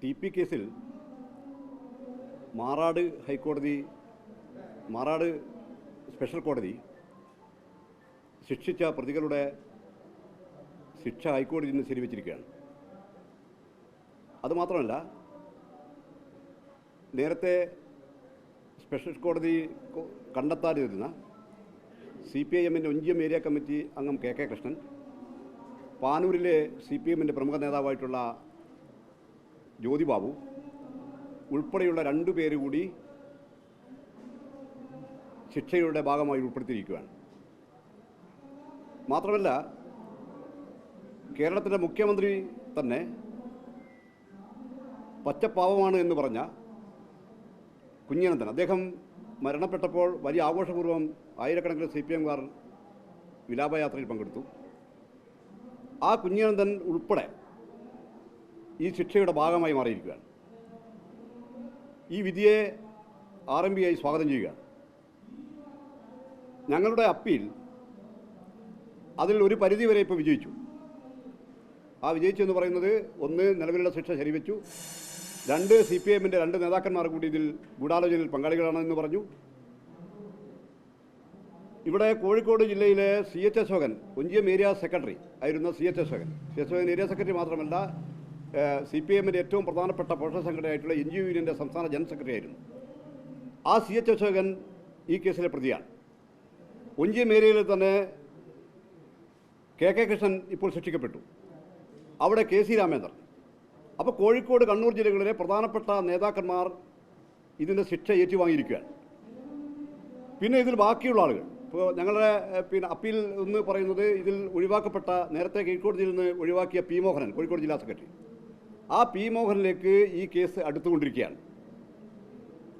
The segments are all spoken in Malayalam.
ടി പി കേസിൽ മാറാട് സ്പെഷ്യൽ കോടതി ശിക്ഷിച്ച പ്രതികളുടെ ശിക്ഷ ഹൈക്കോടതി ഇന്ന് ശരിവച്ചിരിക്കുകയാണ്. അതുമാത്രമല്ല, നേരത്തെ സ്പെഷ്യൽ കോടതി കണ്ടെത്താതിരുന്ന CPIM-ൻ്റെ ഒഞ്ചിയം ഏരിയ കമ്മിറ്റി അംഗം KK കൃഷ്ണൻ, പാനൂരിലെ CPM-ൻ്റെ പ്രമുഖ നേതാവായിട്ടുള്ള ജ്യോതി ബാബു ഉൾപ്പെടെയുള്ള 2 പേര് കൂടി ശിക്ഷയുടെ ഭാഗമായി ഉൾപ്പെടുത്തിയിരിക്കുകയാണ്. മാത്രമല്ല, കേരളത്തിൻ്റെ മുഖ്യമന്ത്രി തന്നെ പച്ചപ്പാവമാണ് എന്ന് പറഞ്ഞ കുഞ്ഞനന്തൻ, അദ്ദേഹം മരണപ്പെട്ടപ്പോൾ വലിയ ആഘോഷപൂർവ്വം ആയിരക്കണക്കിന് CPM-കാർ വിലാപയാത്രയിൽ പങ്കെടുത്തു. ആ കുഞ്ഞനന്തൻ ഉൾപ്പെടെ ഈ ശിക്ഷയുടെ ഭാഗമായി മാറിയിരിക്കുകയാണ്. ഈ വിധിയെ RMBI സ്വാഗതം ചെയ്യുകയാണ്. ഞങ്ങളുടെ അപ്പീൽ അതിൽ ഒരു പരിധിവരെ ഇപ്പോൾ വിജയിച്ചു. ആ വിജയിച്ചു എന്ന് പറയുന്നത്, 1, നിലവിലുള്ള ശിക്ഷ ശരിവെച്ചു; 2, CPM-ൻ്റെ 2 നേതാക്കന്മാർ കൂടി ഇതിൽ ഗൂഢാലോചനയിൽ പങ്കാളികളാണെന്ന് പറഞ്ഞു. ഇവിടെ കോഴിക്കോട് ജില്ലയിലെ CH Ashokan, Onchiyam area secretary ആയിരുന്ന CH അശോകൻ ഏരിയ സെക്രട്ടറി മാത്രമല്ല, CPM-ൻ്റെ ഏറ്റവും പ്രധാനപ്പെട്ട പ്രൊഫഷണൽ സംഘടനയായിട്ടുള്ള NGO യൂണിയൻ്റെ സംസ്ഥാന ജനറൽ സെക്രട്ടറി ആയിരുന്നു. ആ CH അശോകൻ ഈ കേസിലെ പ്രതിയാണ്. ഒഞ്ചിയം ഏരിയയിൽ തന്നെ KK കൃഷ്ണൻ ഇപ്പോൾ ശിക്ഷിക്കപ്പെട്ടു. അവിടെ KC രാമേന്ദ്രൻ. അപ്പോൾ കോഴിക്കോട്, കണ്ണൂർ ജില്ലകളിലെ പ്രധാനപ്പെട്ട നേതാക്കന്മാർ ഇതിൻ്റെ ശിക്ഷ ഏറ്റുവാങ്ങിയിരിക്കുകയാണ്. പിന്നെ ഇതിൽ ബാക്കിയുള്ള ആളുകൾ, ഇപ്പോൾ ഞങ്ങളുടെ അപ്പീൽ എന്ന് പറയുന്നത്, ഇതിൽ ഒഴിവാക്കപ്പെട്ട, നേരത്തെ കീഴ്ക്കോടതിയിൽ നിന്ന് ഒഴിവാക്കിയ P മോഹനൻ, കോഴിക്കോട് ജില്ലാ സെക്രട്ടറി, ആ P മോഹനിലേക്ക് ഈ കേസ് അടുത്തുകൊണ്ടിരിക്കുകയാണ്.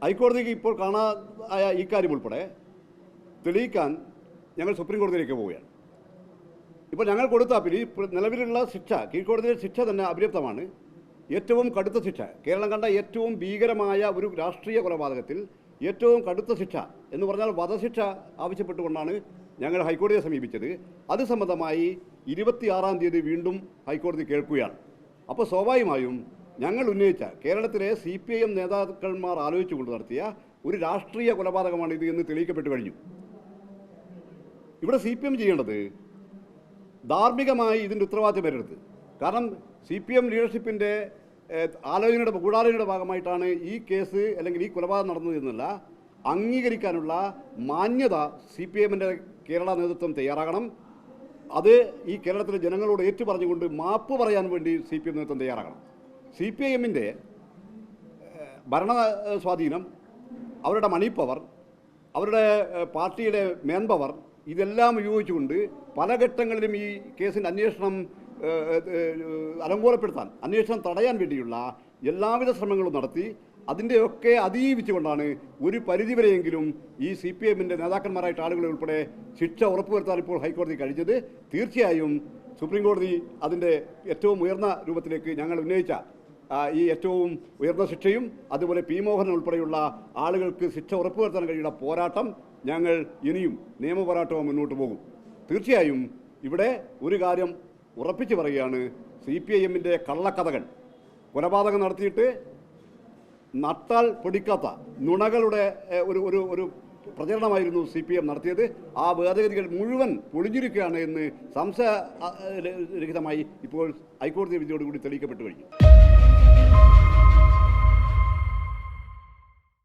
ഹൈക്കോടതിക്ക് ഇപ്പോൾ കാണാതായ ഈ കാര്യം ഉൾപ്പെടെ തെളിയിക്കാൻ ഞങ്ങൾ സുപ്രീം കോടതിയിലേക്ക് പോവുകയാണ്. ഇപ്പോൾ ഞങ്ങൾ കൊടുത്ത അപ്പീൽ, നിലവിലുള്ള ശിക്ഷ, കീഴ്ക്കോടതിയിലെ ശിക്ഷ തന്നെ അപര്യാപ്തമാണ്. ഏറ്റവും കടുത്ത ശിക്ഷ, കേരളം കണ്ട ഏറ്റവും ഭീകരമായ ഒരു രാഷ്ട്രീയ കൊലപാതകത്തിൽ ഏറ്റവും കടുത്ത ശിക്ഷ എന്ന് പറഞ്ഞാൽ വധശിക്ഷ ആവശ്യപ്പെട്ടുകൊണ്ടാണ് ഞങ്ങൾ ഹൈക്കോടതിയെ സമീപിച്ചത്. അത് സംബന്ധമായി 26-ാം തീയതി വീണ്ടും ഹൈക്കോടതി കേൾക്കുകയാണ്. അപ്പോൾ സ്വാഭാവികമായും ഞങ്ങൾ ഉന്നയിച്ച, കേരളത്തിലെ CPIM നേതാക്കന്മാർ ആലോചിച്ചുകൊണ്ട് നടത്തിയ ഒരു രാഷ്ട്രീയ കൊലപാതകമാണ് ഇത് എന്ന് തെളിയിക്കപ്പെട്ടു കഴിഞ്ഞു. ഇവിടെ CPM ചെയ്യേണ്ടത് ധാർമ്മികമായി ഇതിൻ്റെ ഉത്തരവാദിത്തം ഏറ്റെടുത്ത്, കാരണം CPM ലീഡർഷിപ്പിൻ്റെ ഗൂഢാലോചനയുടെ ഭാഗമായിട്ടാണ് ഈ കേസ് അല്ലെങ്കിൽ ഈ കൊലപാതകം നടന്നത് എന്നുള്ള അംഗീകരിക്കാനുള്ള മാന്യത CPM-ൻ്റെ കേരള നേതൃത്വം തയ്യാറാകണം. അത് ഈ കേരളത്തിലെ ജനങ്ങളോട് ഏറ്റുപറഞ്ഞുകൊണ്ട് മാപ്പ് പറയാൻ വേണ്ടി CPM നേതൃത്വം തയ്യാറാകണം. CPIM-ൻ്റെ ഭരണ സ്വാധീനം, അവരുടെ മണി പവർ, അവരുടെ പാർട്ടിയുടെ മേൻ പവർ, ഇതെല്ലാം ഉപയോഗിച്ചുകൊണ്ട് പല ഘട്ടങ്ങളിലും ഈ കേസിൻ്റെ അന്വേഷണം അലങ്കോലപ്പെടുത്താൻ, അന്വേഷണം തടയാൻ വേണ്ടിയുള്ള എല്ലാവിധ ശ്രമങ്ങളും നടത്തി. അതിൻ്റെയൊക്കെ അതിജീവിച്ചുകൊണ്ടാണ് ഒരു പരിധിവരെയെങ്കിലും ഈ CPM-ൻ്റെ നേതാക്കന്മാരായിട്ട് ആളുകളെ ഉൾപ്പെടെ ശിക്ഷ ഉറപ്പുവരുത്താൻ ഇപ്പോൾ ഹൈക്കോടതി കഴിഞ്ഞത്. തീർച്ചയായും സുപ്രീം കോടതി അതിൻ്റെ ഏറ്റവും ഉയർന്ന രൂപത്തിലേക്ക് ഞങ്ങൾ ഉന്നയിച്ച ഈ ഏറ്റവും ഉയർന്ന ശിക്ഷയും, അതുപോലെ P മോഹനൻ ഉൾപ്പെടെയുള്ള ആളുകൾക്ക് ശിക്ഷ ഉറപ്പുവരുത്താൻ കഴിയുന്ന പോരാട്ടം ഞങ്ങൾ ഇനിയും നിയമപോരാട്ടവും മുന്നോട്ട് പോകും. തീർച്ചയായും ഇവിടെ ഒരു കാര്യം ഉറപ്പിച്ച് പറയുകയാണ്, CPIM-ൻ്റെ കള്ളക്കഥകൾ, കൊലപാതകം നടത്തിയിട്ട് നട്ടാൽ പൊടിക്കാത്ത നുണകളുടെ ഒരു പ്രചരണമായിരുന്നു CPM നടത്തിയത്. ആ ഭേദഗതികൾ മുഴുവൻ പൊളിഞ്ഞിരിക്കുകയാണ് എന്ന് സംശയരഹിതമായി ഇപ്പോൾ ഹൈക്കോടതി വിധിയോടുകൂടി തെളിയിക്കപ്പെട്ടു കഴിഞ്ഞു.